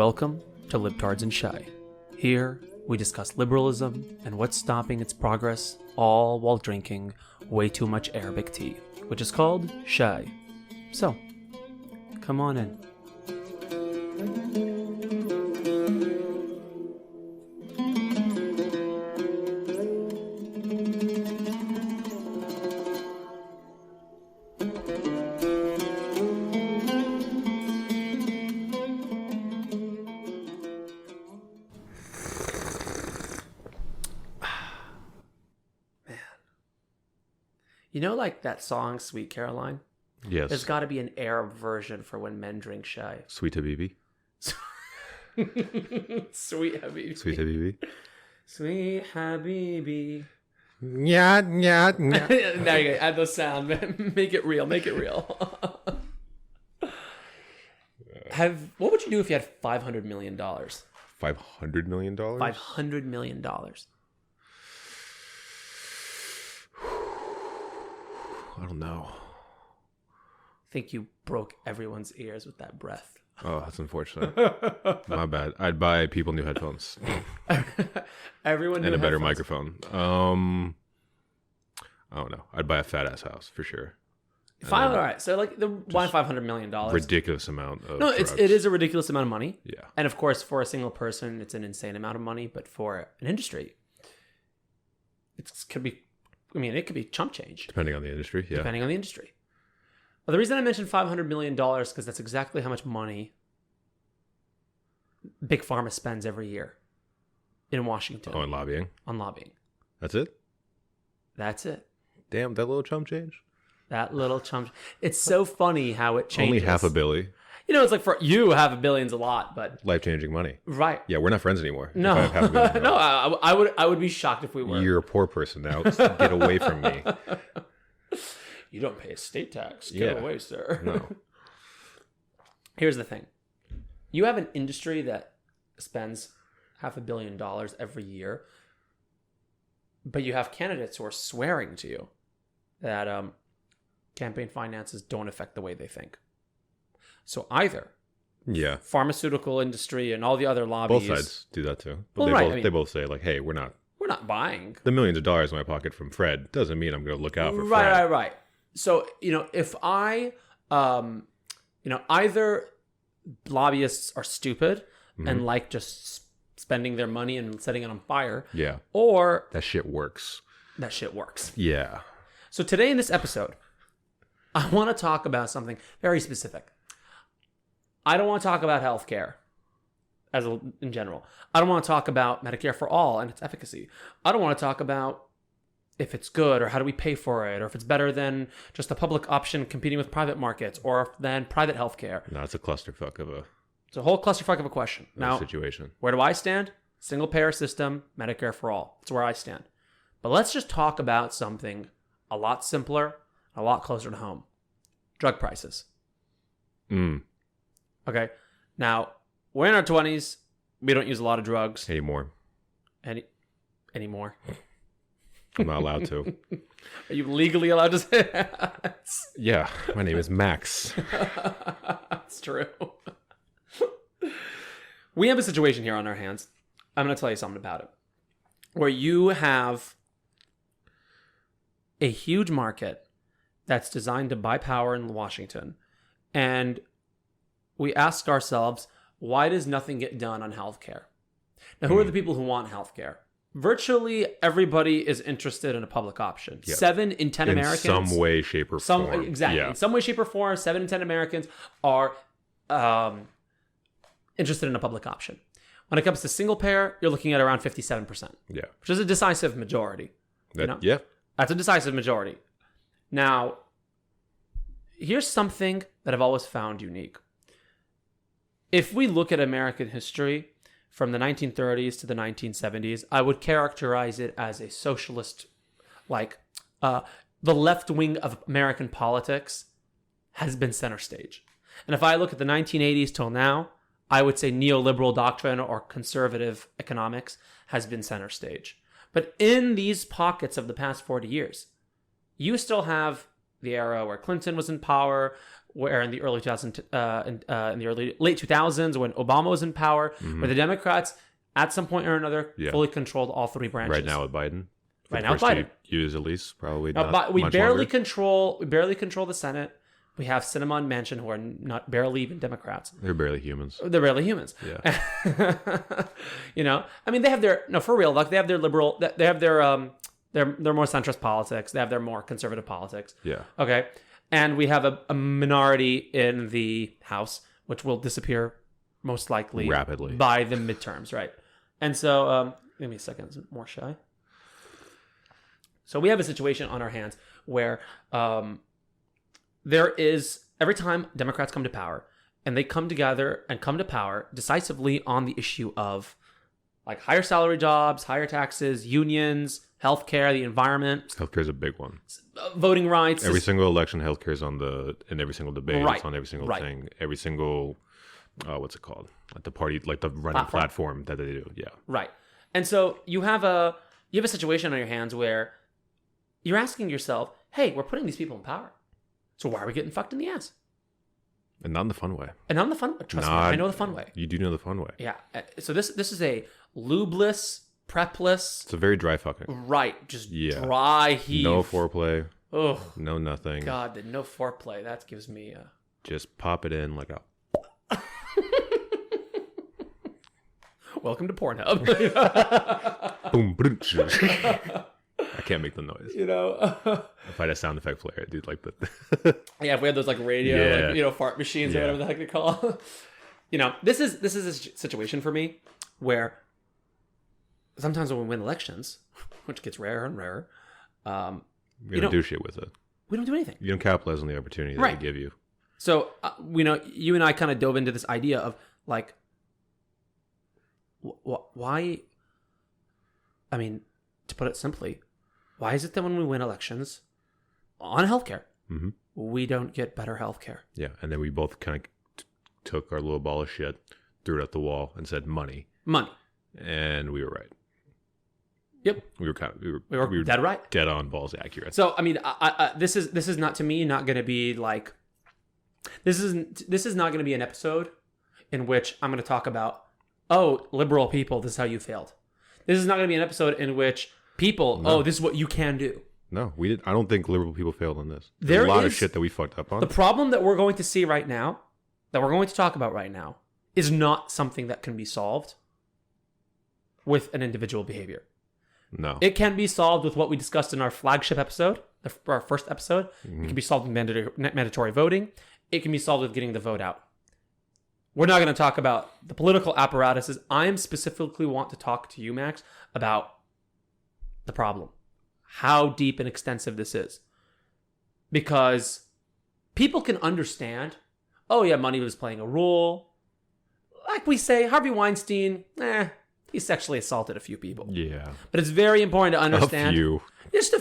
Welcome to Libtards and Shy. Here, we discuss liberalism and what's stopping its progress, all while drinking way too much Arabic tea, which is called Shy. So, come on in. You know, like that song, Sweet Caroline? Yes. There's got to be an Arab version for when men drink Shy. Sweet Habibi. Sweet Habibi. Sweet Habibi. Sweet Habibi. Yeah. There you go. Add those sound, man. Make it real. Make it real. What would you do if you had $500 million? $500 million? $500 million. I don't know. I think you broke everyone's ears with that breath. Oh, that's unfortunate. My bad. I'd buy people new headphones. Everyone and a better headphones. microphone. I don't know. I'd buy a fat ass house for sure. All right. So like why $500 million? Ridiculous amount of it is a ridiculous amount of money. Yeah. And of course, for a single person, it's an insane amount of money. But for an industry, it could be chump change. Depending on the industry, yeah. Depending on the industry. Well, the reason I mentioned $500 million is because that's exactly how much money Big Pharma spends every year in Washington. Oh, and lobbying? On lobbying. That's it? That's it. Damn, that little chump change? That little chump. It's so funny how it changes. Only half a billy. You know, it's like for you, half a billion's a lot, but Life-changing money. Right. Yeah, we're not friends anymore. No. If I have half a billion No, dollars. I would be shocked if we were. You're a poor person now. Get away from me. You don't pay estate tax. Get Yeah. away, sir. No. Here's the thing. You have an industry that spends $500 million every year, but you have candidates who are swearing to you that campaign finances don't affect the way they think. So either Yeah. pharmaceutical industry and all the other lobbies. Both sides do that too. But Well, they both say like, hey, we're not buying. the millions of dollars in my pocket from Fred doesn't mean I'm going to look out for Fred. Right. So, if I, either lobbyists are stupid and like just spending their money and setting it on fire. Yeah. Or That shit works. that shit works. Yeah. So today in this episode, I want to talk about something very specific. I don't want to talk about healthcare in general. I don't want to talk about Medicare for all and its efficacy. I don't want to talk about if it's good or how do we pay for it or if it's better than just a public option competing with private markets or than private healthcare. No, it's a clusterfuck of It's a whole clusterfuck of a question. Now, situation. where do I stand? Single payer system, Medicare for all. That's where I stand. But let's just talk about something a lot simpler, a lot closer to home. Drug prices. Okay. Now, we're in our 20s. We don't use a lot of drugs. Anymore. Anymore. I'm not allowed to. Are you legally allowed to say that? Yeah. My name is Max. That's true. We have a situation here on our hands. I'm going to tell you something about it. Where you have a huge market that's designed to buy power in Washington. And we ask ourselves, why does nothing get done on healthcare? Now, who are the people who want healthcare? Virtually everybody is interested in a public option. Yeah. 7 in 10 Americans. In some way, shape, or form. Exactly. Yeah. In some way, shape, or form, 7 in 10 Americans are interested in a public option. When it comes to single payer, you're looking at around 57%. Yeah. Which is a decisive majority. Yeah. That's a decisive majority. Now, here's something that I've always found unique. If we look at American history from the 1930s to the 1970s, I would characterize it as a socialist, the left wing of American politics has been center stage. And if I look at the 1980s till now, I would say neoliberal doctrine or conservative economics has been center stage. But in these pockets of the past 40 years, you still have the era where Clinton was in power, where in the early 2000s, in the late 2000s, when Obama was in power, where the Democrats, at some point or another, fully controlled all three branches. Right now with Biden. Right now with Biden. Years at least, probably Now, not we much barely longer. control. We barely control the Senate. We have Sinema and Manchin, who are not barely even Democrats. They're barely humans. They're barely humans. Yeah. You know, I mean, they have their for real. Like they have their liberal. They have their their more centrist politics. They have their more conservative politics. Yeah. Okay, and we have a minority in the House, which will disappear most likely Rapidly. by the midterms, right? And so, give me a second. Is it more shy? So we have a situation on our hands where there is, every time Democrats come to power, and they come together and come to power decisively on the issue of like higher salary jobs, higher taxes, unions, healthcare, the environment, Healthcare is a big one. voting rights. Every single election, healthcare is in every single debate. Right. It's on every single Right. thing. Every single, what's it called? Like the party, like the running platform that they do. Yeah. Right. And so you have a situation on your hands where you're asking yourself, hey, we're putting these people in power. So why are we getting fucked in the ass? And not in the fun way. And not in the fun way. Trust me, I know the fun way. You do know the fun way. Yeah. So this is a lubeless, prepless, It's a very dry fucking. right, just dry heave. No foreplay. Oh, No nothing. God, the no foreplay. That gives me a... Just pop it in like a... Welcome to Pornhub. boom, boom. I can't make the noise. You know? If I had a sound effect player, I'd do like the... Yeah, if we had those like radio, Yeah. like, you know, fart machines or whatever the heck they call. You know, this is a situation for me where sometimes when we win elections, which gets rarer and rarer, You don't do shit with it. we don't do anything. You don't capitalize on the opportunity that Right. they give you. So, you know, you and I kind of dove into this idea of like, why? I mean, to put it simply, why is it that when we win elections on healthcare, we don't get better healthcare? Yeah, and then we both kind of took our little ball of shit, threw it at the wall, and said money. Money. And we were right. Yep. We We were dead right. dead on balls accurate. So I mean, this is not, to me, not going to be like, this is not going to be an episode in which I'm going to talk about, oh, liberal people, this is how you failed. This is not going to be an episode in which people, oh, this is what you can do. No, we did. I don't think liberal people failed on this. There There's a lot of is- shit that we fucked up on. The problem that we're going to see right now, that we're going to talk about right now, is not something that can be solved with an individual behavior. No. It can be solved with what we discussed in our flagship episode, our first episode. It can be solved with mandatory voting. It can be solved with getting the vote out. We're not going to talk about the political apparatuses. I specifically want to talk to you, Max, about the problem. How deep and extensive this is. Because people can understand, oh yeah, money was playing a role. Like we say, Harvey Weinstein, he sexually assaulted a few people. Yeah. But it's very important to understand. A few. Just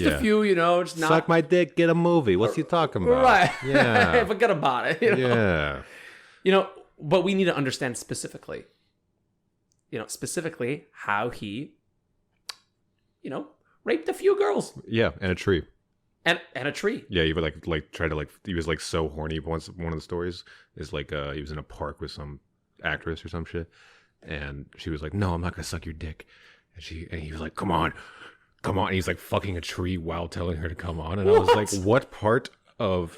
a few, you know. Just not... Suck my dick, get a movie. What's he talking about? Right. Yeah. Forget about it. You know? Yeah. You know, but we need to understand specifically, how he, raped a few girls. Yeah, and a tree. And a tree. Yeah, he would try to he was so horny. Once one of the stories is he was in a park with some actress or some shit, and she was like, "No, I'm not gonna suck your dick," and he was like, "Come on." And he's like fucking a tree while telling her to come on, and I was like, "What part of?"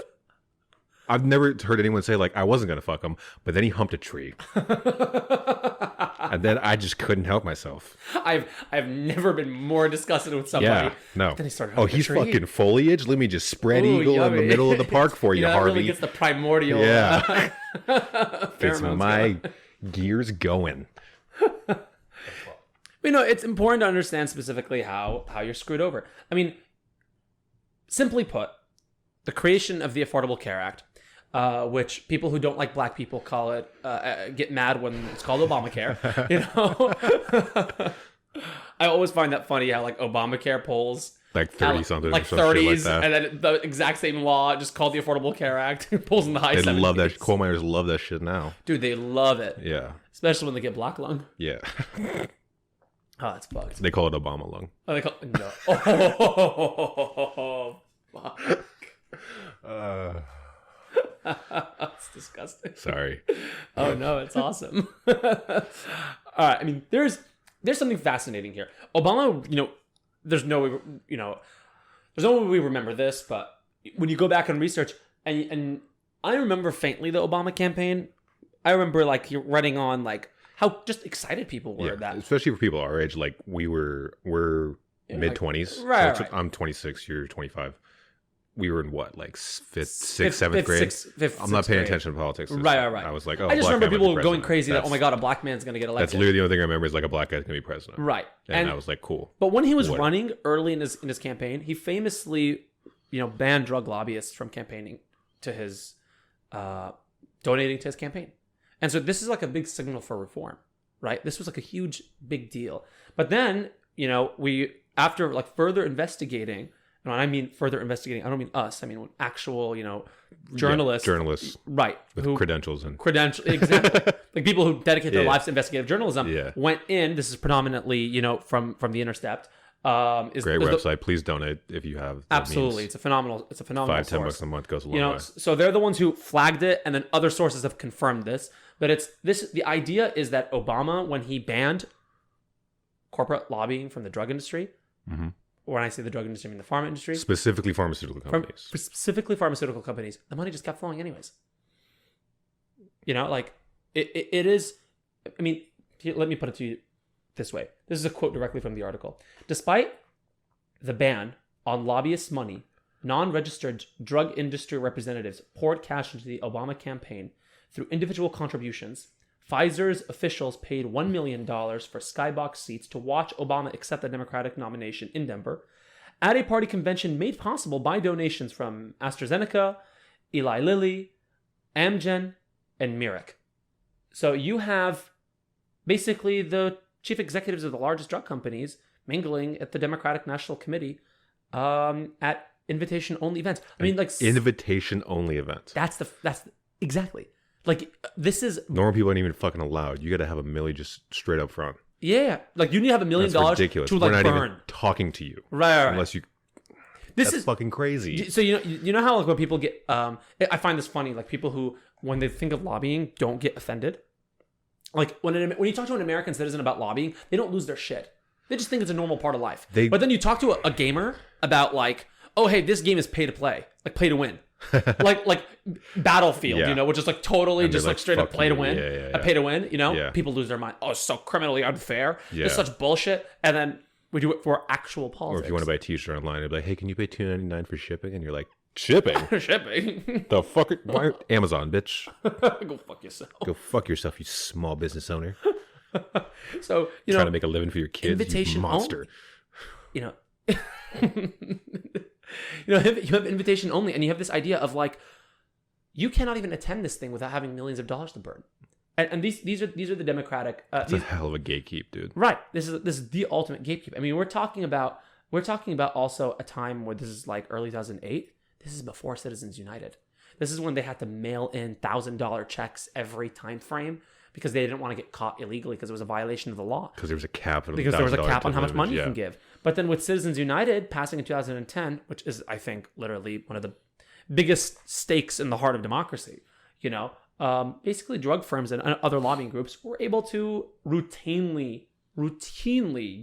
I've never heard anyone say like I wasn't gonna fuck him, but then he humped a tree, and then I just couldn't help myself. I've never been more disgusted with somebody. Yeah, no. Then he started. He's fucking foliage. Let me just spread Ooh, eagle in yummy. the middle of the park for you, that Harvey. really gets the primordial. Yeah. It's pheromones my going. gears going. It's important to understand specifically how you're screwed over. I mean, simply put, the creation of the Affordable Care Act, which people who don't like black people call it, get mad when it's called Obamacare. I always find that funny how like Obamacare polls Like 30 something. like or some shit 30s, like that. and then the exact same law just called the Affordable Care Act polls in the high They 70s. love that. Coal miners love that shit now. Dude, they love it. Yeah. Especially when they get black lung. Yeah. Oh, that's fucked. They call it Obama lung. Oh, they call no. Oh, fuck. That's disgusting. Sorry. Oh no, it's awesome. All right, I mean, there's something fascinating here. Obama, there's no way, there's no way we remember this, but when you go back and research, and I remember faintly the Obama campaign. I remember like you're running on like how just excited people were that, especially for people our age. Like we're mid-20s. Right, so right. I'm 26. You're 25. We were in what, like fifth, seventh grade? I'm not paying attention to politics. Right. I was like, oh, I just remember people going president. crazy that, oh my God, a black man's going to get elected. That's literally the only thing I remember is like a black guy's going to be president. Right. And I was like, cool. But when he was running early in his campaign, he famously, banned drug lobbyists from campaigning to his, donating to his campain. And so this is like a big signal for reform, right? This was like a huge, big deal. But then, after like further investigating, and when I mean further investigating, I don't mean us. I mean actual, journalists. Journalists. Right. With credentials. Exactly. Like people who dedicate their lives to investigative journalism went in. This is predominantly, from The Intercept. Great website. Please donate if you have. Absolutely. It's a phenomenal $5-10 a month goes a long way. So they're the ones who flagged it, and then other sources have confirmed this. But the idea is that Obama, when he banned corporate lobbying from the drug industry, when I say the drug industry, I mean the pharma industry. Specifically pharmaceutical companies. The money just kept flowing anyways. Like it is, I mean, let me put it to you this way. This is a quote directly from the article. Despite the ban on lobbyists' money, non-registered drug industry representatives poured cash into the Obama campaign through individual contributions. Pfizer's officials paid $1 million for skybox seats to watch Obama accept the Democratic nomination in Denver at a party convention made possible by donations from AstraZeneca, Eli Lilly, Amgen, and Merck. So you have basically the chief executives of the largest drug companies mingling at the Democratic National Committee at invitation-only events. I mean, like invitation-only events. That's exactly. Like, this is... Normal people aren't even fucking allowed. You got to have $1 million just straight up front. Yeah. Like, you need to have $1 million to, ridiculous. Like, We're not burn. even talking to you. Right. Unless you... That's fucking crazy. So, you know how, like, when people get... I find this funny. Like, people who, when they think of lobbying, don't get offended. Like, when you talk to an American citizen about lobbying, they don't lose their shit. They just think it's a normal part of life. But then you talk to a gamer about, like, oh, hey, this game is pay to play. Like, play to win. like Battlefield, which is like totally just like straight up play to win, pay to win. People lose their mind. Oh, it's so criminally unfair. It's such bullshit. And then we do it for actual politics. Or if you want to buy a t-shirt online, it'd be like, hey, can you pay $2.99 for shipping? And you're like, shipping? The fuck? Why? Amazon, bitch. Go fuck yourself. Go fuck yourself, you small business owner. So trying to make a living for your kids, invitation you monster. Only. You have invitation only, and you have this idea of like, you cannot even attend this thing without having millions of dollars to burn. And these are the Democratic. It's a hell of a gatekeep, dude. Right. This is the ultimate gatekeep. I mean, we're talking about also a time where this is like early 2008. This is before Citizens United. This is when they had to mail in $1,000 checks every time frame because they didn't want to get caught illegally because it was a violation of the law. Because there was a cap. Because there was a cap on how much money you can give. But then with Citizens United passing in 2010, which is, I think, literally one of the biggest stakes in the heart of democracy, basically drug firms and other lobbying groups were able to routinely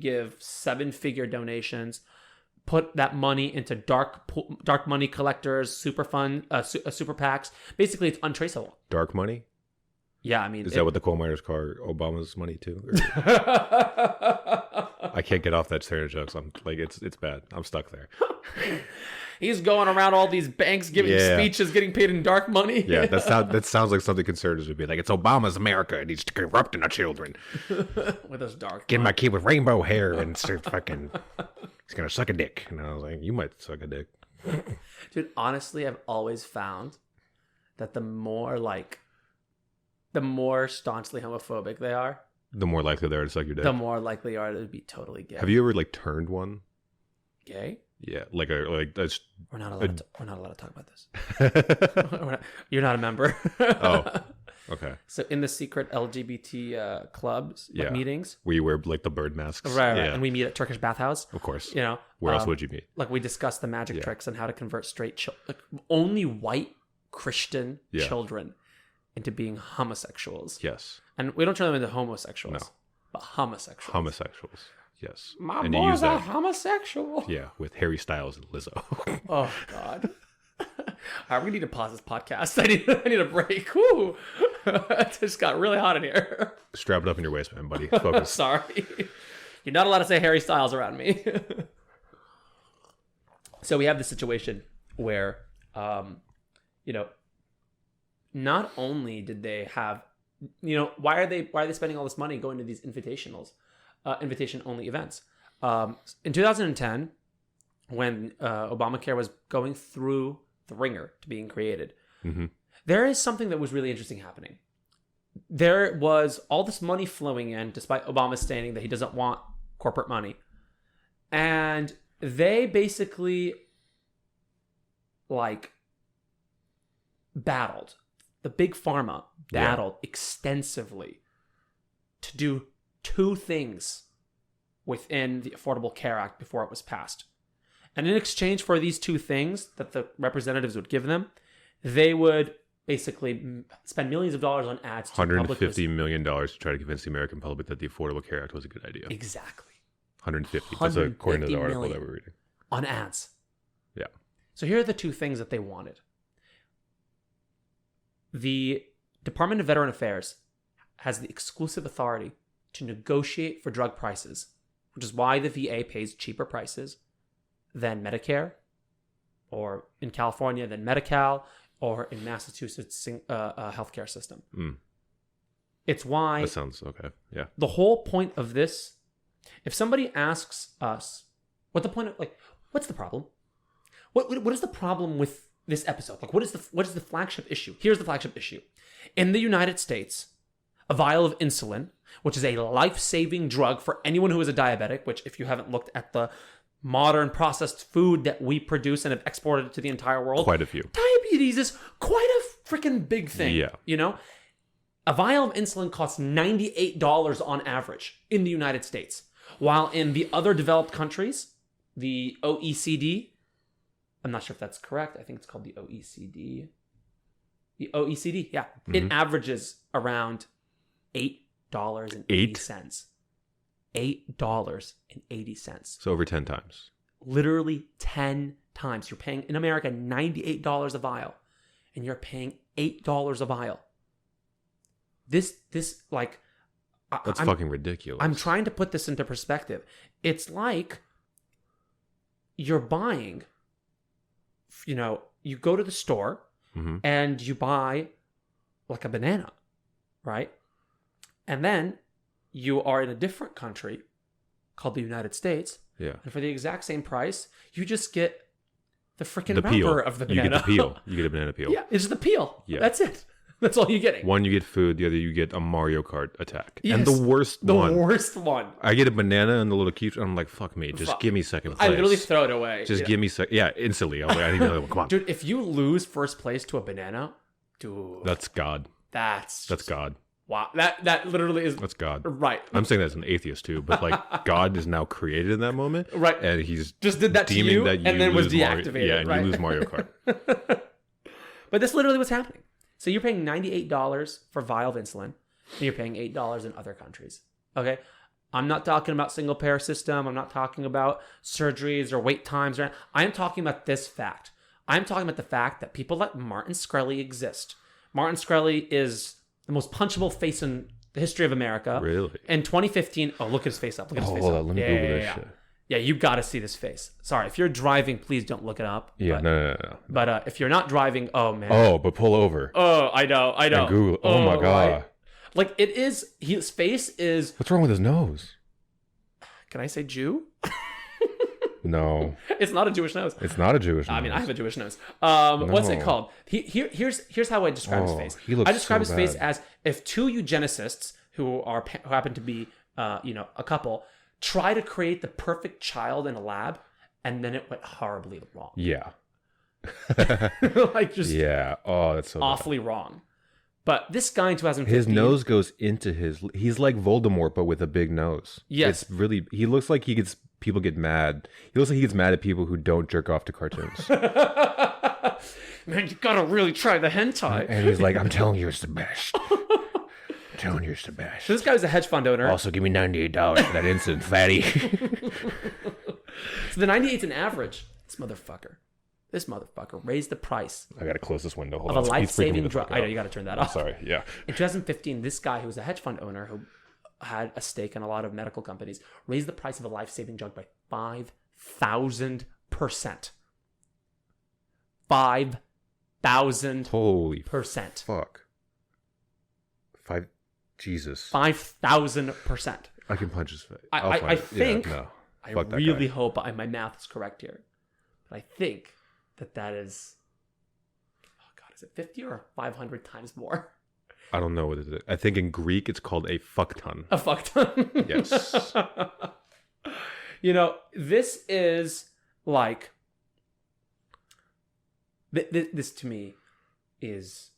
give 7-figure donations, put that money into dark money collectors, super PACs. Basically, it's untraceable. Dark money? Yeah, I mean... Is that what the coal miners call Obama's money, too? I can't get off that stereotypes. I'm like, it's bad. I'm stuck there. He's going around all these banks giving speeches, getting paid in dark money. Yeah, that sounds like something conservatives would be like. It's Obama's America, and he's corrupting our children. With those dark. Get my kid with rainbow hair and start fucking. He's gonna suck a dick, and I was like, you might suck a dick. Dude, honestly, I've always found that the more staunchly homophobic they are, the more likely they are to suck your dick. The more likely they are to be totally gay. Have you ever turned one? Gay? Yeah, we're not allowed to talk about this. You're not a member. Oh, okay. So in the secret LGBT clubs meetings, where you wear the bird masks, right, and we meet at Turkish bathhouse. Of course. Where else would you meet? Like we discuss the magic tricks and how to convert straight only white Christian Yeah. children into being homosexuals. Yes. And we don't turn them into homosexuals, No. but homosexuals. Homosexuals. Yes. My and you boy's use a that. homosexual. Yeah, with Harry Styles and Lizzo. Oh, God. All right, we need to pause this podcast. I need a break. Woo. It just got really hot in here. Strap it up in your waistband, buddy. Focus. Sorry. You're not allowed to say Harry Styles around me. So we have this situation where, not only did they have, why are they spending all this money going to these invitation only events? In 2010, when Obamacare was going through the ringer to being created, Mm-hmm. there is something that was really interesting happening. There was all this money flowing in, despite Obama stating that he doesn't want corporate money. And they basically, battled. The big pharma battled extensively to do two things within the Affordable Care Act before it was passed. And in exchange for these two things that the representatives would give them, they would basically spend millions of dollars on ads. $150 million to try to convince the American public that the Affordable Care Act was a good idea. Exactly. 150. That's according to the article million that we're reading. on ads. Yeah. So here are the two things that they wanted. The Department of Veteran Affairs has the exclusive authority to negotiate for drug prices, which is why the VA pays cheaper prices than Medicare, or in California than Medi-Cal, or in Massachusetts' healthcare system. Mm. It's why That sounds okay. Yeah. the whole point of this, if somebody asks us, what's the problem? What is the problem with this episode? What is the flagship issue? Here's the flagship issue. In the United States, a vial of insulin, which is a life-saving drug for anyone who is a diabetic, which if you haven't looked at the modern processed food that we produce and have exported to the entire world, Quite a few. diabetes is quite a freaking big thing. Yeah. A vial of insulin costs $98 on average in the United States, while in the other developed countries, the OECD, I'm not sure if that's correct. I think it's called the OECD. The OECD, yeah. It averages around $8.80. $8.80. So over 10 times. Literally 10 times. You're paying, in America, $98 a vial, and you're paying $8 a vial. That's fucking ridiculous. I'm trying to put this into perspective. It's like you're buying, you go to the store and you buy like a banana, right? And then you are in a different country called the United States. Yeah. And for the exact same price, you just get the freaking The peel. wrapper of the banana. You get the peel. You get a banana peel. Yeah, it's the peel. Yeah. That's it. That's all you're getting. One, you get food. The other, you get a Mario Kart attack. Yes. And the worst The one. worst one. I get a banana and the little cute. I'm like, fuck me. Just give me second place. I literally throw it away. Just give me second. Yeah, instantly. I was like, I need another one. Come on. Dude, if you lose first place to a banana, dude, That's God. that's God. wow. That literally is That's God. right. I'm saying that as an atheist too, but God is now created in that moment. Right. And he's Just did that to deeming you, that you and then was lose Mario- deactivated, Yeah, and right? you lose Mario Kart. But that's literally what's happening. So you're paying $98 for a vial of insulin, and you're paying $8 in other countries. Okay? I'm not talking about single payer system. I'm not talking about surgeries or wait times. I'm talking about this fact. I'm talking about the fact that people like Martin Shkreli exist. Martin Shkreli is the most punchable face in the history of America. Really? In 2015, look at his face up. Look at his face Hold up. on, let me Google this shit. Yeah, you got to see this face. Sorry, if you're driving, please don't look it up. Yeah, but, no. But if you're not driving, oh man. Oh, but pull over. Oh, I know. And Google. Oh my God. Right? Like it is. His face is. What's wrong with his nose? Can I say Jew? No. It's not a Jewish nose. It's not a Jewish nose. I mean, I have a Jewish nose. What's it No. called? Here's how I describe his face. he looks I describe so his face bad. as if two eugenicists who happen to be a couple try to create the perfect child in a lab, and then it went horribly wrong. Yeah. Like just Yeah. Oh, that's so awfully wrong. But this guy in 2015, bad. His nose goes into his. He's like Voldemort, but with a big nose. Yes. It's really. He looks like people get mad. He looks like he gets mad at people who don't jerk off to cartoons. Man, you gotta really try the hentai. And he's like, I'm telling you, it's the best. I'm telling you, it's the best. So this guy was a hedge fund owner. Also, give me $98 for that instant, fatty. So the 98's an average. This motherfucker raised the price I gotta close this window. Hold of on. a life-saving drug. I know, you gotta turn that off. Sorry, yeah. In 2015, this guy who was a hedge fund owner who had a stake in a lot of medical companies raised the price of a life-saving drug by 5,000%. 5,000%. Holy fuck. Jesus. 5,000%. I can punch his face. I think. Yeah, no. I Fuck that really guy. hope my math is correct here. But I think that is. Oh God, is it 50 or 500 times more? I don't know what it is. I think in Greek it's called a fuck ton. A fuck ton. Yes. This is like. This to me is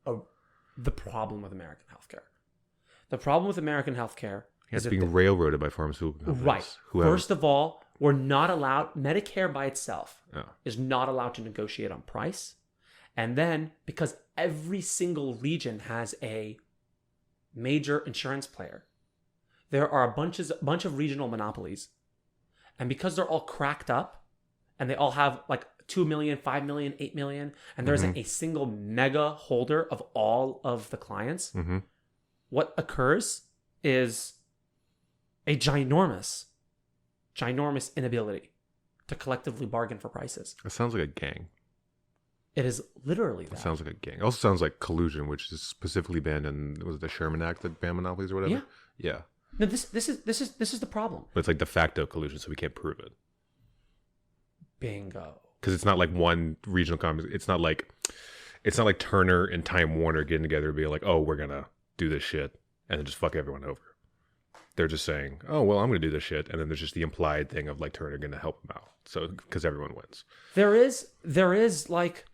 the problem with American healthcare. The problem with American healthcare It's is being railroaded by pharmaceutical companies. Right. First of all, we're not allowed. Medicare by itself is not allowed to negotiate on price. And then, because every single region has a major insurance player, there are a bunch of regional monopolies. And because they're all cracked up, and they all have like 2 million, 5 million, 8 million, and there isn't a single mega holder of all of the clients, what occurs is a ginormous inability to collectively bargain for prices. It sounds like a gang. It is literally that. It sounds like a gang. It also sounds like collusion, which is specifically banned in, was it the Sherman Act that banned monopolies or whatever? Yeah. Yeah. No, this is the problem. But it's like de facto collusion, so we can't prove it. Bingo. Because it's not like one regional company. It's not like Turner and Time Warner getting together and being like, oh, we're gonna do this shit and then just fuck everyone over. They're just saying, oh, well, I'm gonna do this shit, and then there's just the implied thing of like Turner gonna help them out. So because everyone wins. There is like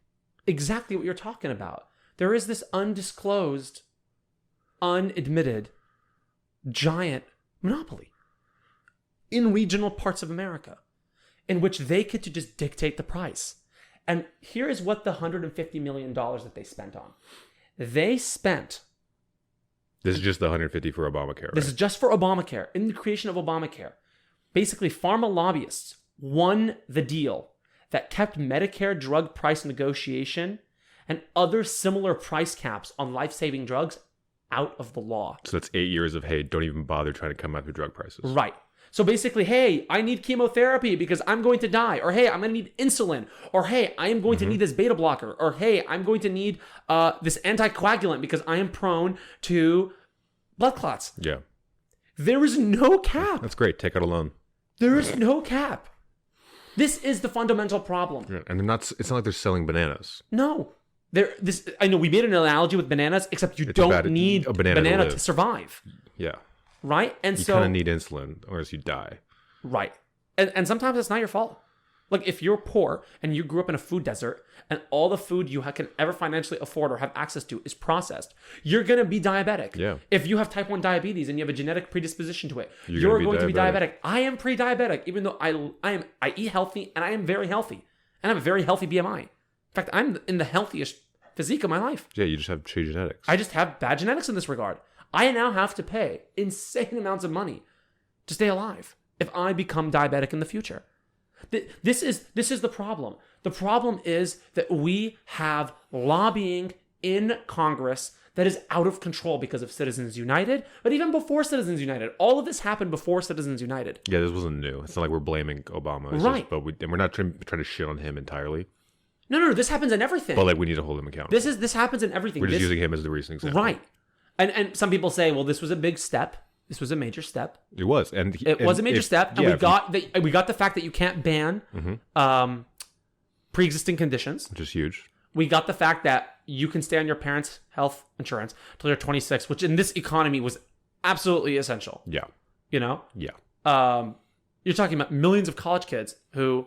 exactly what you're talking about. There is this undisclosed, unadmitted giant monopoly in regional parts of America in which they get to just dictate the price. And here is what the $150 million that they spent on. They spent... This is just the 150 for Obamacare, right? This is just for Obamacare. In the creation of Obamacare, basically pharma lobbyists won the deal that kept Medicare drug price negotiation and other similar price caps on life-saving drugs out of the law. So that's 8 years of, hey, don't even bother trying to come after drug prices. Right. So basically, hey, I need chemotherapy because I'm going to die. Or hey, I'm going to need insulin. Or hey, I am going to need this beta blocker. Or hey, I'm going to need this anticoagulant because I am prone to blood clots. Yeah. There is no cap. That's great. Take out a loan. There is no cap. This is the fundamental problem. Yeah. And it's not like they're selling bananas. No. I know we made an analogy with bananas, except you don't need a banana to survive. Yeah. Right? And you so kind of need insulin or else you die. Right. And sometimes it's not your fault. Like if you're poor and you grew up in a food desert and all the food you can ever financially afford or have access to is processed, you're going to be diabetic. Yeah. If you have type 1 diabetes and you have a genetic predisposition to it, you're going to be diabetic. I am pre-diabetic, even though I eat healthy and I am very healthy. And I have a very healthy BMI. In fact, I'm in the healthiest physique of my life. Yeah, you just have shitty genetics. I just have bad genetics in this regard. I now have to pay insane amounts of money to stay alive if I become diabetic in the future. This is the problem. The problem is that we have lobbying in Congress that is out of control because of Citizens United. But even before Citizens United, all of this happened before Citizens United. Yeah, this wasn't new. It's not like we're blaming Obama. Right. But we're not trying to shit on him entirely. No, this happens in everything. But like we need to hold him accountable. This happens in everything. We're just using him as the recent example. Right. And some people say, well, this was a big step. This was a major step. It was, it was a major step, and we got the fact that you can't ban pre-existing conditions, which is huge. We got the fact that you can stay on your parents' health insurance till you're 26, which in this economy was absolutely essential. Yeah. You know? Yeah. You're talking about millions of college kids who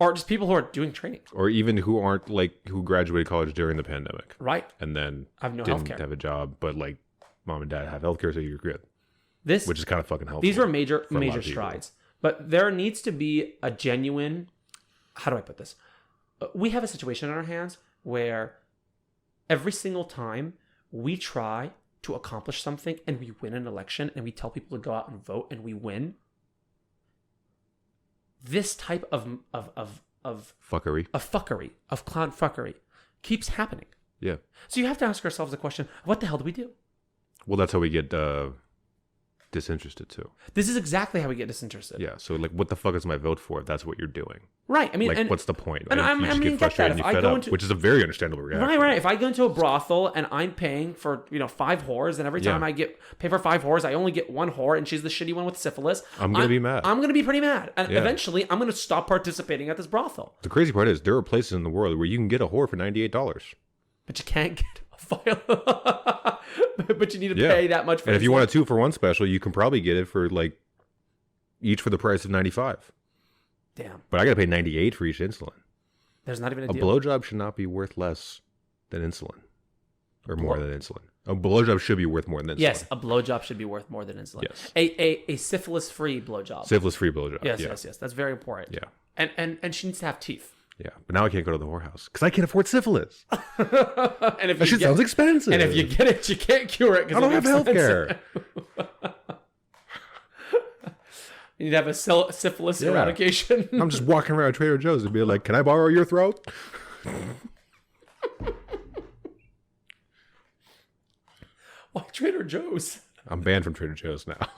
are just people who are doing training. Or even who aren't who graduated college during the pandemic. Right. And then have no didn't healthcare. Have a job, but mom and dad have healthcare, so you're good. Which is kind of fucking helpful. These were major strides. But there needs to be a genuine, how do I put this? we have a situation on our hands where every single time we try to accomplish something and we win an election and we tell people to go out and vote and we win, this type of fuckery, of clown fuckery keeps happening. Yeah. So you have to ask ourselves the question, what the hell do we do? Well, that's how we get disinterested too. This is exactly how we get disinterested. Yeah. So like, what the fuck is my vote for if that's what you're doing? Right. I mean, like, and, what's the point? And you just get frustrated and you fed up, which is a very understandable reaction. Right. If I go into a brothel and I'm paying for 5 whores, and every time I pay for 5 whores, I only get 1 whore, and she's the shitty one with syphilis. I'm gonna be mad. I'm gonna be pretty mad, and eventually I'm gonna stop participating at this brothel. The crazy part is there are places in the world where you can get a whore for $98. But you can't get a file. But you need to pay that much for it. And if you want a 2-for-1 special, you can probably get it for like each for the price of $95. Damn. But I got to pay $98 for each insulin. There's not even a deal. A blowjob should not be worth less than insulin. Or more than insulin. A blowjob should be worth more than insulin. Yes, a blowjob should be worth more than insulin. Yes. A syphilis-free blowjob. Syphilis-free blowjob. Yes. That's very important. Yeah. And she needs to have teeth. Yeah, but now I can't go to the whorehouse because I can't afford syphilis. And if that shit sounds expensive. And if you get it, you can't cure it. I don't have healthcare. You need to have a syphilis eradication. I'm just walking around Trader Joe's and be like, "Can I borrow your throat?" Why Trader Joe's? I'm banned from Trader Joe's now.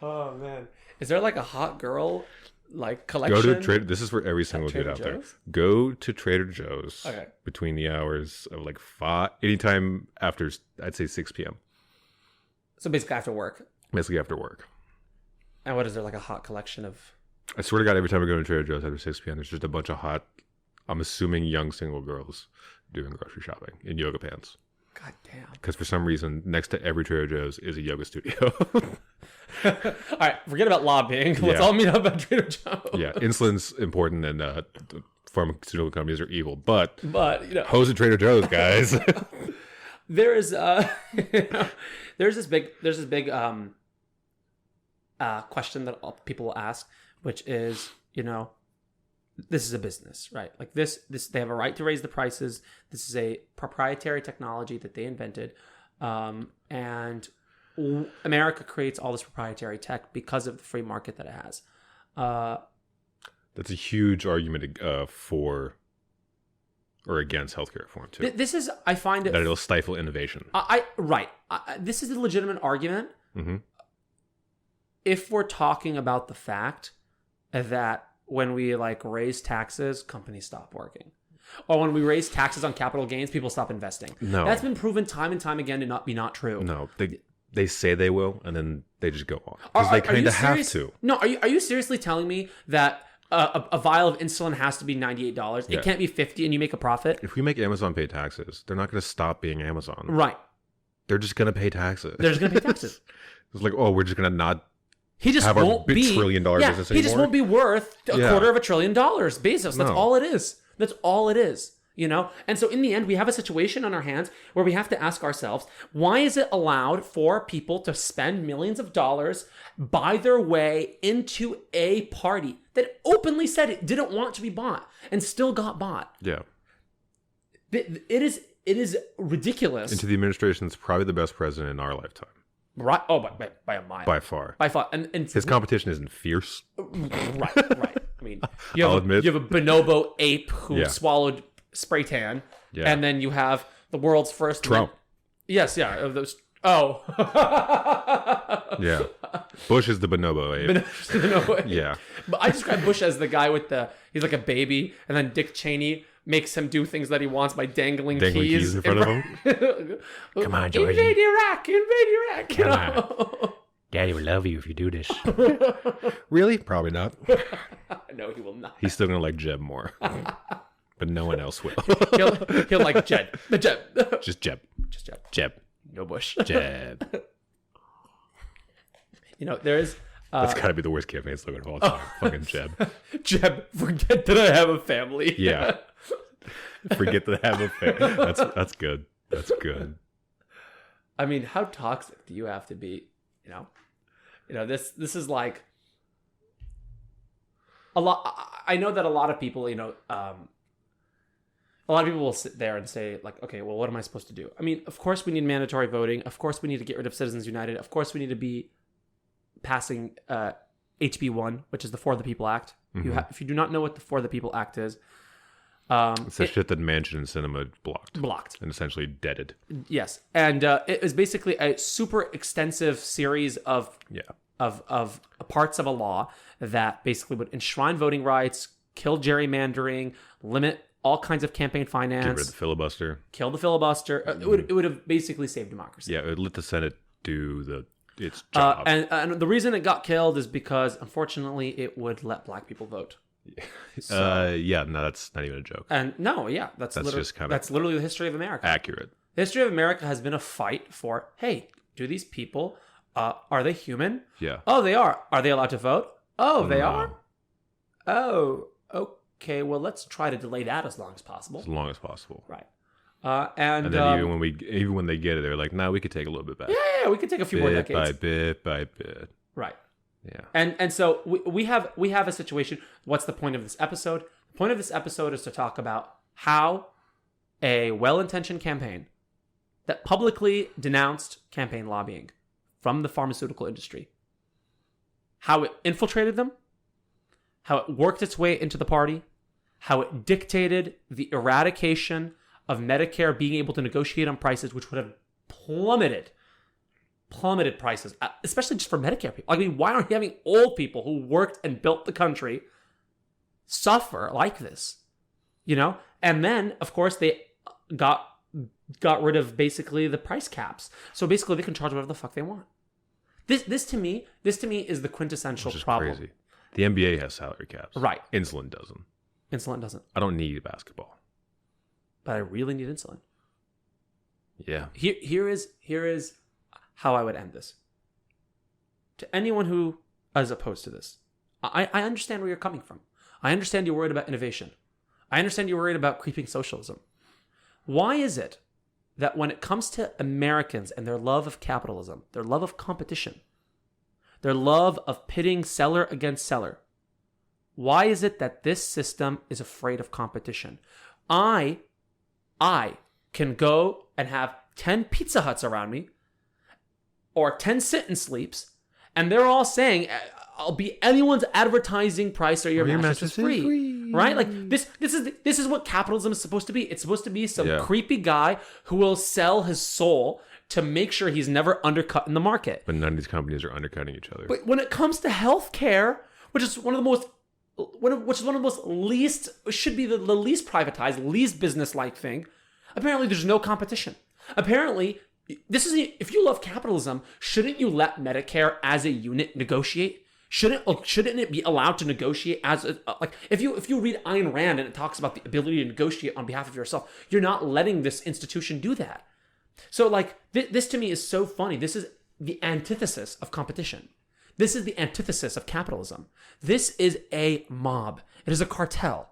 Oh man, is there like a hot girl collection? Go to Trader. This is for every single dude out there. Go to Trader Joe's between the hours of like 5, anytime after I'd say 6 p.m. So basically after work. Basically after work. And what is there, like a hot collection of? I swear to God, every time I go to Trader Joe's after 6 p.m., there's just a bunch of hot, I'm assuming young single girls doing grocery shopping in yoga pants. God damn. Because for some reason, next to every Trader Joe's is a yoga studio. All right, forget about lobbying. Let's all meet up at Trader Joe's. Yeah, insulin's important, and the pharmaceutical companies are evil. But hose at Trader Joe's, guys. There is there's this big question that people will ask, which is, this is a business, right? Like this they have a right to raise the prices. This is a proprietary technology that they invented, and America creates all this proprietary tech because of the free market that it has. That's a huge argument for or against healthcare reform too. This is, I find it, that it'll stifle innovation. This is a legitimate argument. Mm-hmm. If we're talking about the fact that when we raise taxes, companies stop working. Or when we raise taxes on capital gains, people stop investing. No. That's been proven time and time again to not be not true. No, they say they will, and then they just go on. Because they kind of have to. No, are you seriously telling me that a vial of insulin has to be $98? It can't be $50 and you make a profit? If we make Amazon pay taxes, they're not going to stop being Amazon. Right. They're just going to pay taxes. They're just going to pay taxes. It's like, we're just going to not have our $1 trillion business anymore. He just won't be worth $250 billion. Bezos. That's all it is. That's all it is. And so in the end, we have a situation on our hands where we have to ask ourselves, why is it allowed for people to spend millions of dollars, buy their way into a party that openly said it didn't want to be bought and still got bought? Yeah. It is ridiculous. Into the administration that's probably the best president in our lifetime. Right. Oh, by a mile. By far. And his competition isn't fierce. Right. I mean, you have a bonobo ape who swallowed spray tan, and then you have the world's first Trump. Yes, of those. Oh, yeah. Bush is the bonobo ape. Yeah, but I describe Bush as the guy with he's like a baby, and then Dick Cheney makes him do things that he wants by dangling keys in front of him. Come on, Georgie. Invade Iraq. Come on. Daddy will love you if you do this. Really? Probably not. No, he will not. He's still gonna like Jeb more. But no one else will. he'll like Jeb. Just Jeb. Jeb. No Bush. Jeb. There is... That's gotta be the worst campaign slogan of all time. Fucking Jeb. Jeb, forget that I have a family. Yeah. Forget that I have a family. That's good. That's good. I mean, how toxic do you have to be? This is like... I know that a lot of people, a lot of people will sit there and say, like, okay, well, what am I supposed to do? I mean, of course we need mandatory voting. Of course we need to get rid of Citizens United. Of course we need to be passing HB1, which is the For the People Act. Mm-hmm. If you do not know what the For the People Act is, it's the shit that Manchin and Sinema blocked and essentially deaded. Yes, and it was basically a super extensive series of parts of a law that basically would enshrine voting rights, kill gerrymandering, limit all kinds of campaign finance, Get rid of the filibuster. Kill the filibuster. It would have basically saved democracy. Yeah, it would let the Senate do its job. And the reason it got killed is because, unfortunately, it would let black people vote. No, that's not even a joke. And that's literally the history of America. Accurate. The history of America has been a fight for, hey, do these people, are they human? Yeah. Oh, they are. Are they allowed to vote? Oh, they are? Oh, okay. Well, let's try to delay that as long as possible. As long as possible. Right. And then even when they get it, they're like, "No, we could take a little bit back." Yeah, we could take a few more decades. Bit by bit. Right. Yeah. And so we have a situation. What's the point of this episode? The point of this episode is to talk about how a well-intentioned campaign that publicly denounced campaign lobbying from the pharmaceutical industry, how it infiltrated them, how it worked its way into the party, how it dictated the eradication of Medicare being able to negotiate on prices, which would have plummeted prices, especially just for Medicare people. I mean, why aren't you having old people who worked and built the country suffer like this? And then, of course, they got rid of basically the price caps. So basically, they can charge whatever the fuck they want. This to me is the quintessential problem. Crazy. The NBA has salary caps. Right. Insulin doesn't. Insulin doesn't. I don't need basketball. But I really need insulin. Yeah. Here is how I would end this. To anyone who is opposed to this, I understand where you're coming from. I understand you're worried about innovation. I understand you're worried about creeping socialism. Why is it that when it comes to Americans and their love of capitalism, their love of competition, their love of pitting seller against seller, why is it that this system is afraid of competition? I can go and have 10 Pizza Huts around me or 10 sit and sleeps, and they're all saying, I'll be anyone's advertising price or your mattress is free. Right? Like this is what capitalism is supposed to be. It's supposed to be some creepy guy who will sell his soul to make sure he's never undercut in the market. But none of these companies are undercutting each other. But when it comes to healthcare, which is one of the most least, should be the least privatized, least business-like thing, apparently there's no competition. Apparently, if you love capitalism, shouldn't you let Medicare as a unit negotiate? Shouldn't it be allowed to negotiate as if you read Ayn Rand and it talks about the ability to negotiate on behalf of yourself, you're not letting this institution do that. So this to me is so funny. This is the antithesis of competition. This is the antithesis of capitalism. This is a mob. It is a cartel.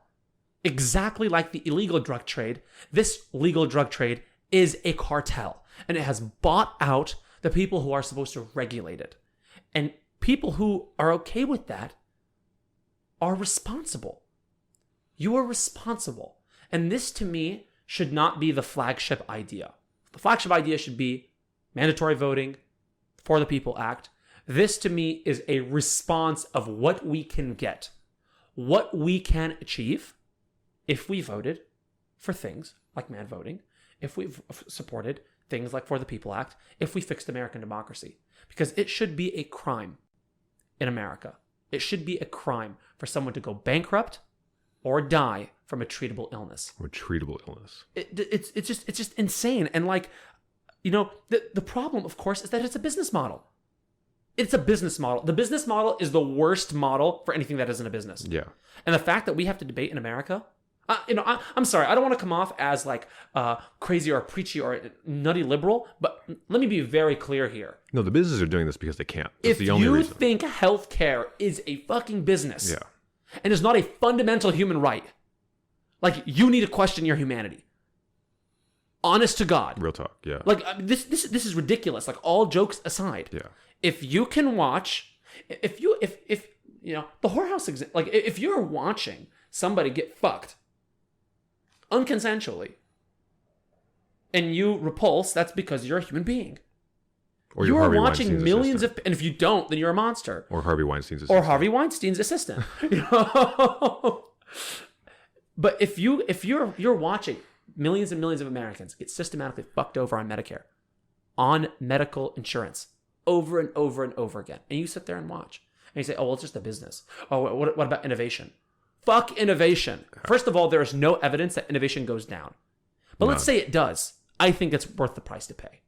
Exactly like the illegal drug trade, this legal drug trade is a cartel. And it has bought out the people who are supposed to regulate it. And people who are okay with that are responsible. You are responsible. And this, to me, should not be the flagship idea. The flagship idea should be mandatory voting, For the People Act. This, to me, is a response of what we can get, what we can achieve if we voted for things like mad voting, if we've supported things like For the People Act, if we fixed American democracy. Because it should be a crime in America. It should be a crime for someone to go bankrupt or die from a treatable illness. It's just insane. And the problem, of course, is that it's a business model. It's a business model. The business model is the worst model for anything that isn't a business. Yeah. And the fact that we have to debate in America, I'm sorry, I don't want to come off as crazy or preachy or nutty liberal, but let me be very clear here. No, the businesses are doing this because they can't. That's if the only reason. You think healthcare is a fucking business, and is not a fundamental human right, you need to question your humanity. Honest to God. Real talk, yeah. This is ridiculous. All jokes aside. Yeah. If you can watch, if the whorehouse, like if you're watching somebody get fucked unconsensually and you repulse, that's because you're a human being. Or you are Harvey watching Weinstein's millions assistant. and if you don't, then you're a monster. Or Harvey Weinstein's assistant. Or Harvey Weinstein's assistant. But if you're watching millions and millions of Americans get systematically fucked over on Medicare, on medical insurance, over and over and over again, and you sit there and watch, and you say, "Oh, well, it's just a business." Oh, what about innovation? Fuck innovation. First of all, there is no evidence that innovation goes down. But let's say it does. I think it's worth the price to pay.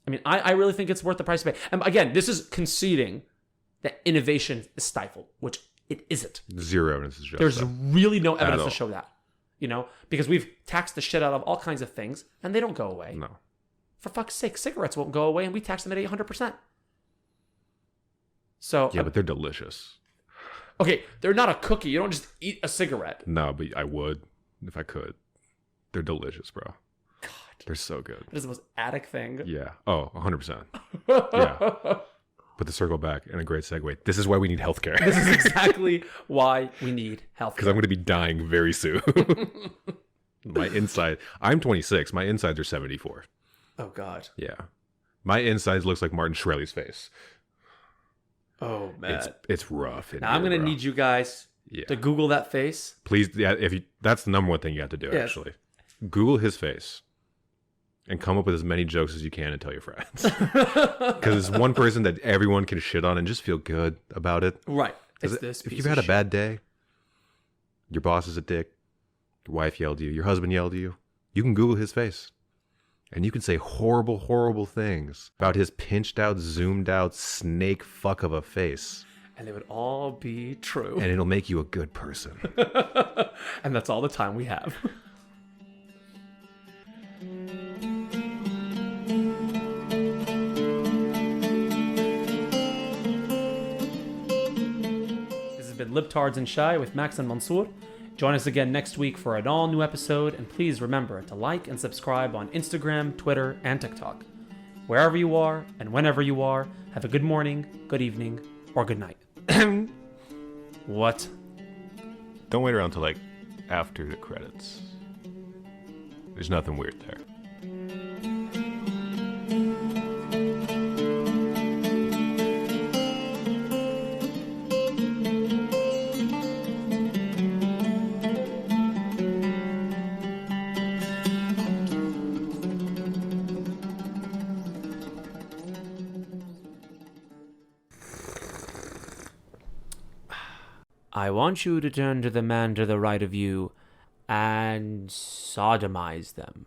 I mean, I really think it's worth the price to pay. And again, this is conceding that innovation is stifled, which it isn't. Zero evidence to show There's that. really no evidence to show that. Because we've taxed the shit out of all kinds of things, and they don't go away. No. For fuck's sake, cigarettes won't go away, and we tax them at 800%. So Yeah, but they're delicious. Okay, they're not a cookie. You don't just eat a cigarette. No, but I would if I could. They're delicious, bro. God. They're so good. It is the most addict thing. Yeah. Oh, 100%. Yeah. But to circle back, and a great segue, this is why we need healthcare. This is exactly why we need healthcare. Because I'm going to be dying very soon. I'm 26. My insides are 74. Oh, God. Yeah. My insides looks like Martin Shkreli's face. Oh, man. It's rough. Now, I'm going to need you guys to Google that face. Please, that's the number one thing you have to do, actually. Google his face and come up with as many jokes as you can and tell your friends. Because it's one person that everyone can shit on and just feel good about it. Right. It's this if piece you've of had a shit. bad day, your boss is a dick, your wife yelled at you, your husband yelled at you, you can Google his face. And you can say horrible, horrible things about his pinched out, zoomed out, snake fuck of a face. And they would all be true. And it'll make you a good person. And that's all the time we have. This has been Libtards and Shy with Max and Monsoor. Join us again next week for an all-new episode, and please remember to like and subscribe on Instagram, Twitter, and TikTok. Wherever you are, and whenever you are, have a good morning, good evening, or good night. What? Don't wait around till after the credits. There's nothing weird there. I want you to turn to the man to the right of you and sodomize them.